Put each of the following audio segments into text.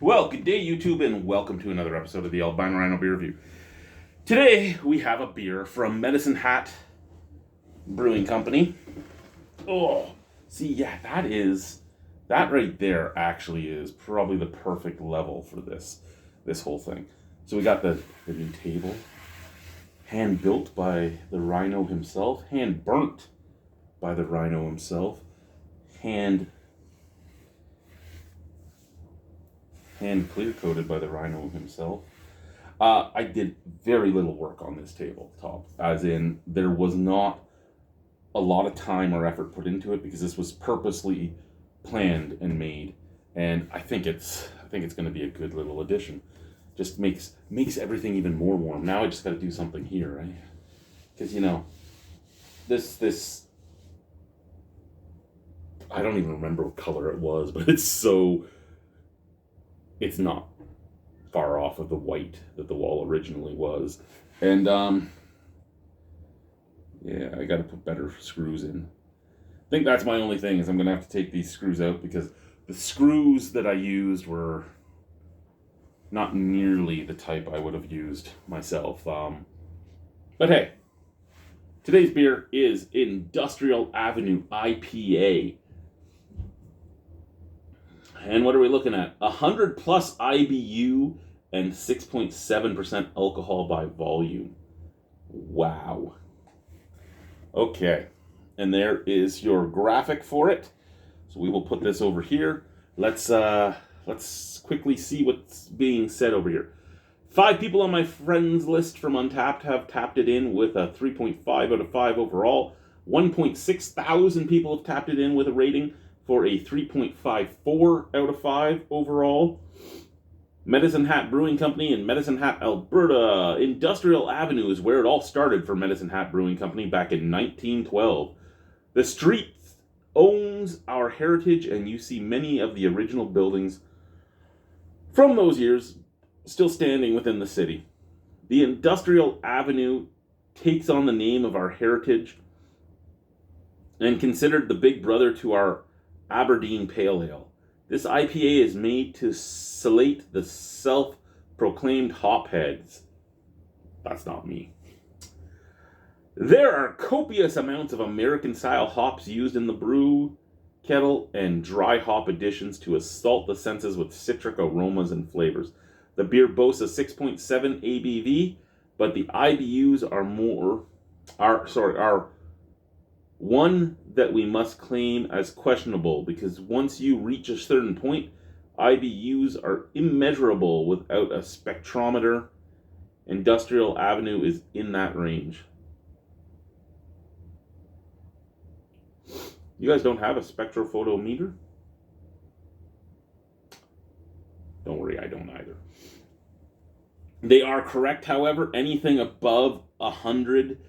Well, good day, YouTube, and welcome to another episode of the Albino Rhino Beer Review. Today, we have a beer from Medicine Hat Brewing Company. Oh, see, yeah, that right there actually is probably the perfect level for this whole thing. So we got the new table, hand built by the Rhino himself, hand burnt by the Rhino himself, hand clear coated by the Rhino himself. I did very little work on this tabletop, as in there was not a lot of time or effort put into it because this was purposely planned and made, and I think it's going to be a good little addition. Just makes everything even more warm. Now I just got to do something here, right? Because this I don't even remember what color it was, but it's not far off of the white that the wall originally was. And yeah, I gotta put better screws in. I think that's my only thing, is I'm gonna have to take these screws out because the screws that I used were not nearly the type I would have used myself. But hey, today's beer is Industrial Avenue IPA. And what are we looking at? 100 plus IBU and 6.7% alcohol by volume. Wow. Okay. And there is your graphic for it. So we will put this over here. Let's quickly see what's being said over here. 5 people on my friends list from Untappd have tapped it in with a 3.5 out of 5 overall. 1.6 thousand people have tapped it in with a rating for a 3.54 out of 5 overall. Medicine Hat Brewing Company in Medicine Hat, Alberta. Industrial Avenue is where it all started for Medicine Hat Brewing Company back in 1912. The street owns our heritage, and you see many of the original buildings from those years still standing within the city. The Industrial Avenue takes on the name of our heritage and considered the big brother to our Aberdeen Pale Ale. This IPA is made to salate the self-proclaimed hopheads. That's not me. There are copious amounts of American-style hops used in the brew kettle and dry hop additions to assault the senses with citric aromas and flavors. The beer boasts a 6.7 ABV, but the IBUs are one that we must claim as questionable, because once you reach a certain point, IBUs are immeasurable without a spectrometer. Industrial Avenue is in that range. You guys don't have a spectrophotometer? Don't worry, I don't either. They are correct, however. Anything above 100,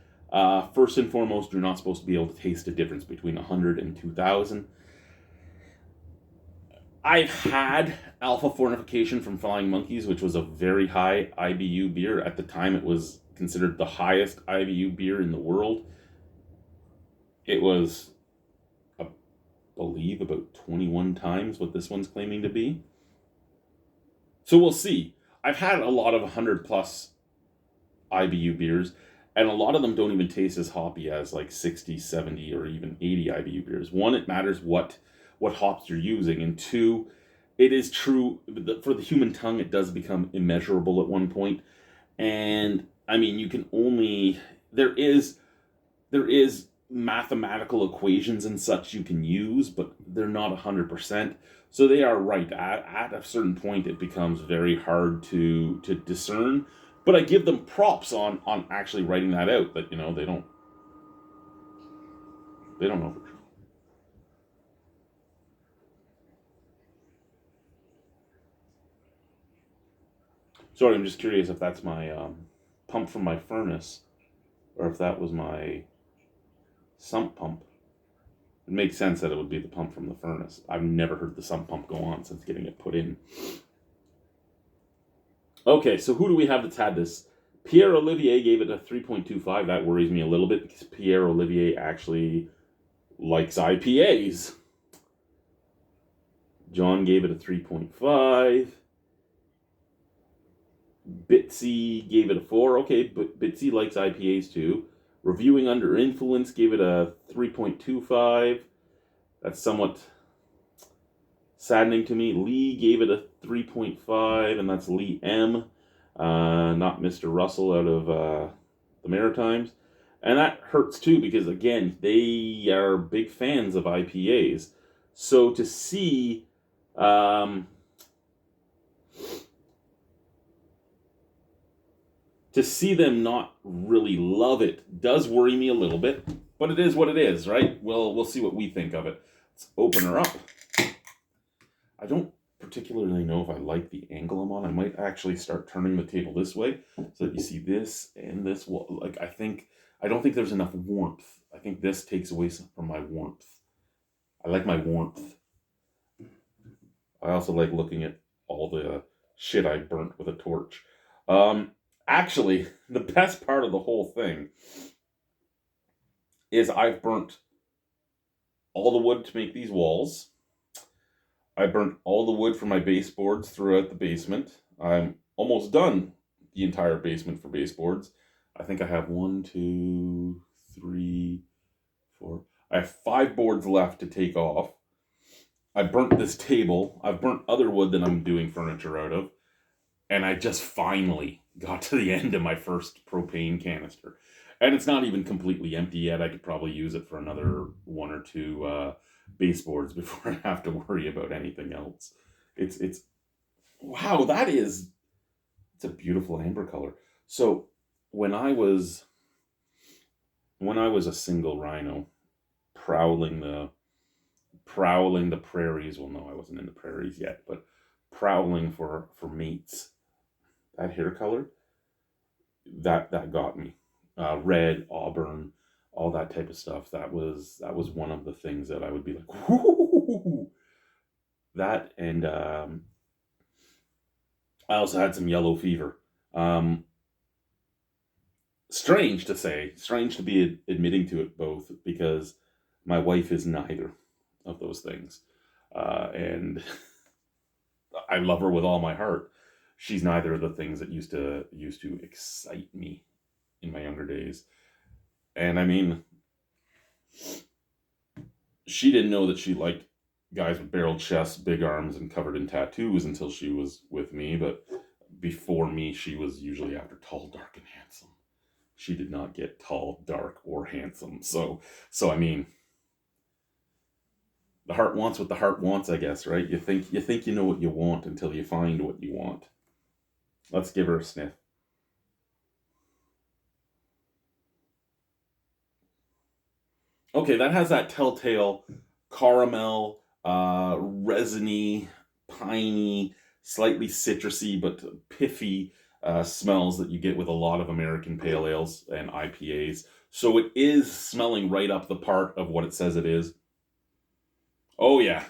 first and foremost, you're not supposed to be able to taste the difference between 100 and 2,000. I've had Alpha Fortification from Flying Monkeys, which was a very high IBU beer. At the time, it was considered the highest IBU beer in the world. It was, I believe, about 21 times what this one's claiming to be. So we'll see. I've had a lot of 100 plus IBU beers, and a lot of them don't even taste as hoppy as like 60, 70, or even 80 IBU beers. One, it matters what hops you're using, and two, it is true for the human tongue, it does become immeasurable at one point. And I mean, you can only, there is mathematical equations and such you can use, but they're not 100%. So they are right. At a certain point, it becomes very hard to discern. But I give them props on actually writing that out. That, they don't know for sure. Sorry, I'm just curious if that's my pump from my furnace, or if that was my sump pump. It makes sense that it would be the pump from the furnace. I've never heard the sump pump go on since getting it put in. Okay, so who do we have that's had this? Pierre Olivier gave it a 3.25. That worries me a little bit because Pierre Olivier actually likes IPAs. John gave it a 3.5. Bitsy gave it a 4. Okay, but Bitsy likes IPAs too. Reviewing Under Influence gave it a 3.25. That's somewhat saddening to me. Lee gave it a 3.5, and that's Lee M, not Mr. Russell out of the Maritimes. And that hurts too because, again, they are big fans of IPAs. So to see them not really love it does worry me a little bit, but it is what it is, right? We'll see what we think of it. Let's open her up. I don't particularly know if I like the angle I'm on. I might actually start turning the table this way so that you see this and this. Like I don't think there's enough warmth. I think this takes away from my warmth. I like my warmth. I also like looking at all the shit I burnt with a torch. Actually, the best part of the whole thing is I've burnt all the wood to make these walls. I burnt all the wood for my baseboards throughout the basement. I'm almost done the entire basement for baseboards. I think I have 1, 2, 3, 4. I have 5 boards left to take off. I burnt this table. I've burnt other wood that I'm doing furniture out of. And I just finally got to the end of my first propane canister. And it's not even completely empty yet. I could probably use it for another 1 or 2 baseboards before I have to worry about anything else. It's wow, it's a beautiful amber color. So when I was a single rhino prowling the prairies, well, no, I wasn't in the prairies yet, but prowling for mates, that hair color, that got me. Red, auburn, all that type of stuff. That was one of the things that I would be like, whoo! That, and I also had some yellow fever. Strange to be admitting to it both, because my wife is neither of those things. And I love her with all my heart. She's neither of the things that used to excite me in my younger days. And I mean, she didn't know that she liked guys with barrel chests, big arms, and covered in tattoos until she was with me. But before me, she was usually after tall, dark, and handsome. She did not get tall, dark, or handsome. So I mean, the heart wants what the heart wants, I guess, right? You think you know what you want until you find what you want. Let's give her a sniff. Okay, that has that telltale caramel, resiny, piney, slightly citrusy, but piffy smells that you get with a lot of American pale ales and IPAs. So it is smelling right up the part of what it says it is. Oh yeah.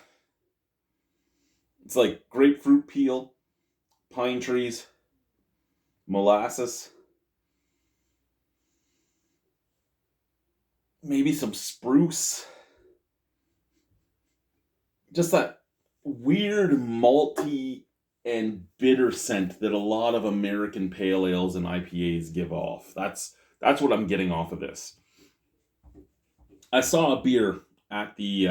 It's like grapefruit peel, pine trees, molasses, maybe some spruce. Just that weird malty and bitter scent that a lot of American pale ales and IPAs give off. That's what I'm getting off of this. I saw a beer at the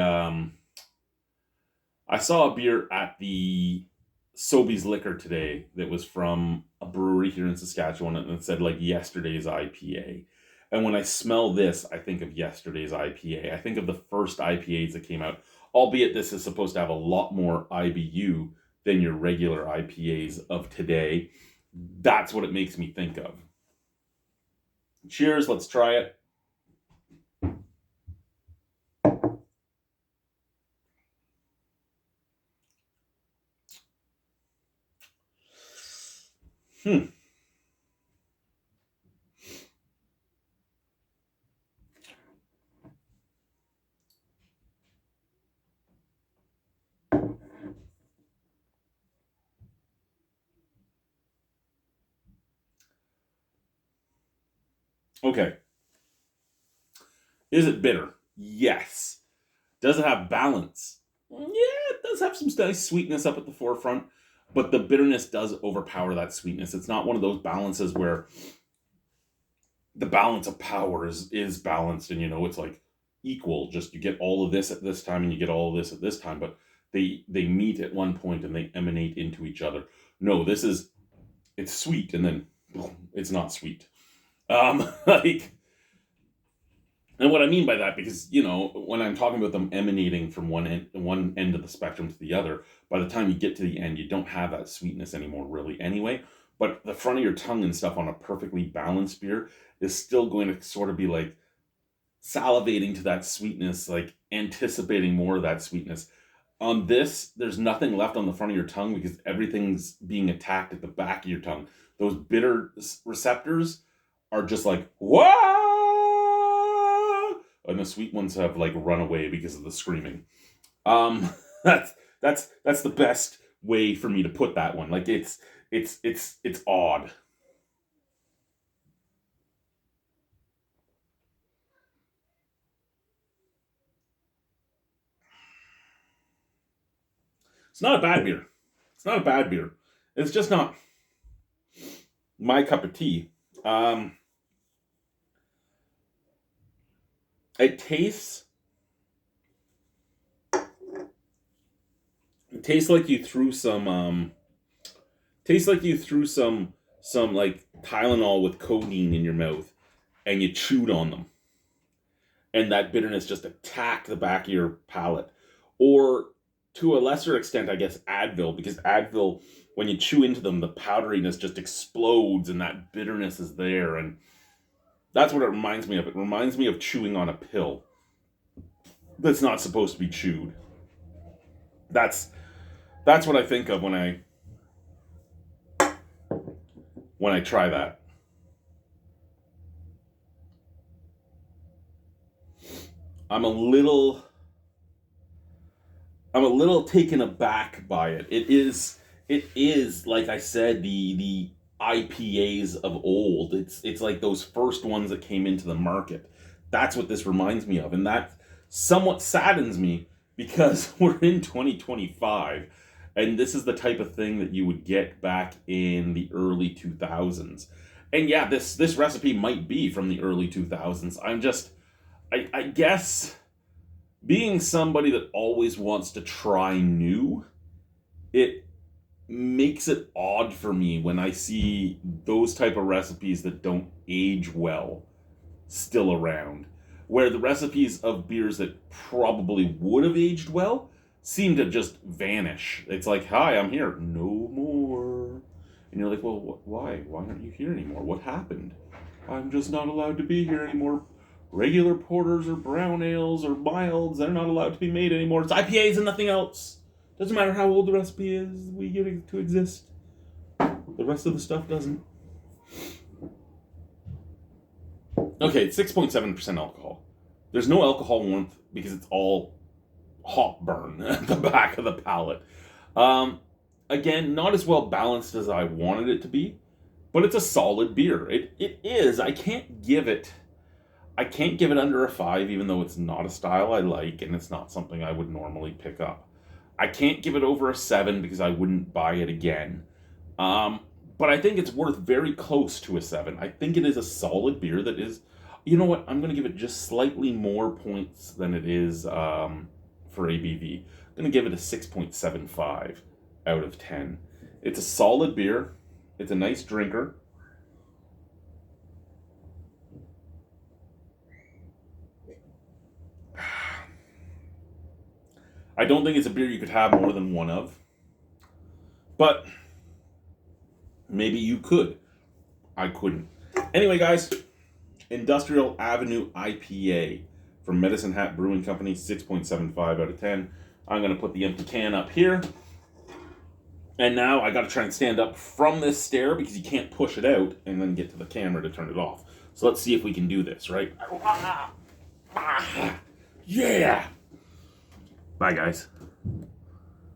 Sobeys Liquor today that was from a brewery here in Saskatchewan, and it said like yesterday's IPA. And when I smell this, I think of yesterday's IPA. I think of the first IPAs that came out, albeit this is supposed to have a lot more IBU than your regular IPAs of today. That's what it makes me think of. Cheers, let's try it. Okay. Is it bitter? Yes. Does it have balance? Yeah, it does have some nice sweetness up at the forefront. but the bitterness does overpower that sweetness. It's not one of those balances where the balance of power is balanced and it's like equal. Just you get all of this at this time and you get all of this at this time, but they meet at one point and they emanate into each other. No, it's sweet and then it's not sweet. Like, and what I mean by that, because when I'm talking about them emanating from one end of the spectrum to the other, by the time you get to the end, you don't have that sweetness anymore, really. Anyway, but the front of your tongue and stuff on a perfectly balanced beer is still going to sort of be like salivating to that sweetness, like anticipating more of that sweetness. On this, there's nothing left on the front of your tongue because everything's being attacked at the back of your tongue. Those bitter receptors are just like, whoa! And the sweet ones have like run away because of the screaming. That's the best way for me to put that one. Like it's odd. It's not a bad beer. It's not a bad beer. It's just not my cup of tea. It tastes like you threw some like Tylenol with codeine in your mouth and you chewed on them. And that bitterness just attacked the back of your palate. Or to a lesser extent, I guess, Advil, because Advil, when you chew into them, the powderiness just explodes and that bitterness is there. And that's what it reminds me of. It reminds me of chewing on a pill that's not supposed to be chewed. That's what I think of when I try that. I'm a little taken aback by it. It is like I said, the IPAs of old. It's like those first ones that came into the market. That's what this reminds me of, and that somewhat saddens me because we're in 2025 and this is the type of thing that you would get back in the early 2000s. And yeah, this recipe might be from the early 2000s. I guess being somebody that always wants to try new, it makes it odd for me when I see those type of recipes that don't age well still around. Where the recipes of beers that probably would have aged well seem to just vanish. It's like, hi, I'm here. No more. And you're like, well, why? Why aren't you here anymore? What happened? I'm just not allowed to be here anymore. Regular porters or brown ales or milds, they're not allowed to be made anymore. It's IPAs and nothing else. Doesn't matter how old the recipe is, we get it to exist. The rest of the stuff doesn't. Okay, it's 6.7% alcohol. There's no alcohol warmth because it's all hop burn at the back of the palate. Again, not as well balanced as I wanted it to be, but it's a solid beer. It is. I can't give it under a 5, even though it's not a style I like and it's not something I would normally pick up. I can't give it over a 7 because I wouldn't buy it again. But I think it's worth very close to a 7. I think it is a solid beer that is, you know what, I'm going to give it just slightly more points than it is for ABV. I'm going to give it a 6.75 out of 10. It's a solid beer. It's a nice drinker. I don't think it's a beer you could have more than one of. But maybe you could. I couldn't. Anyway, guys, Industrial Avenue IPA from Medicine Hat Brewing Company, 6.75 out of 10. I'm going to put the empty can up here. And now I got to try and stand up from this stair because you can't push it out and then get to the camera to turn it off. So let's see if we can do this, right? Yeah! Bye, guys.